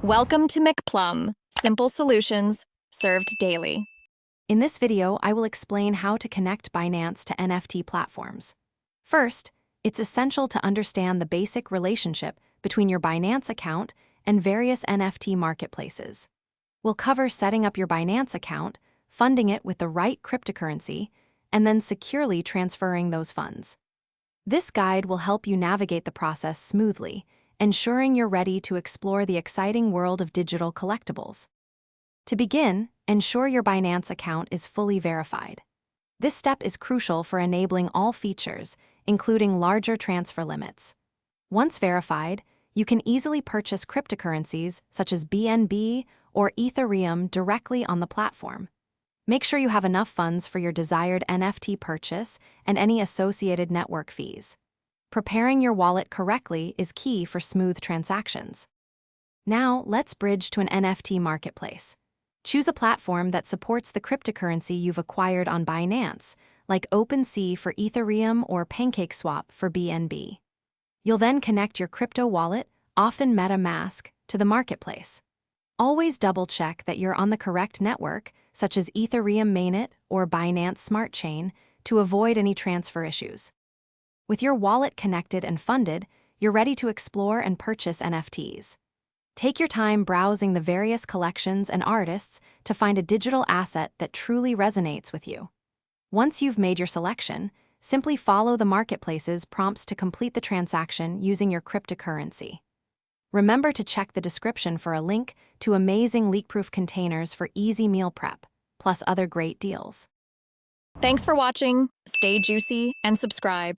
Welcome to McPlum, simple solutions served daily. In this video, I will explain how to connect Binance to NFT platforms. First, it's essential to understand the basic relationship between your Binance account and various NFT marketplaces. We'll cover setting up your Binance account, funding it with the right cryptocurrency, and then securely transferring those funds. This guide will help you navigate the process smoothly, ensuring you're ready to explore the exciting world of digital collectibles. To begin, ensure your Binance account is fully verified. This step is crucial for enabling all features, including larger transfer limits. Once verified, you can easily purchase cryptocurrencies such as BNB or Ethereum directly on the platform. Make sure you have enough funds for your desired NFT purchase and any associated network fees. Preparing your wallet correctly is key for smooth transactions. Now, let's bridge to an NFT marketplace. Choose a platform that supports the cryptocurrency you've acquired on Binance, like OpenSea for Ethereum or PancakeSwap for BNB. You'll then connect your crypto wallet, often MetaMask, to the marketplace. Always double-check that you're on the correct network, such as Ethereum Mainnet or Binance Smart Chain, to avoid any transfer issues. With your wallet connected and funded, you're ready to explore and purchase NFTs. Take your time browsing the various collections and artists to find a digital asset that truly resonates with you. Once you've made your selection, simply follow the marketplace's prompts to complete the transaction using your cryptocurrency. Remember to check the description for a link to amazing leak-proof containers for easy meal prep, plus other great deals. Thanks for watching, stay juicy, and subscribe.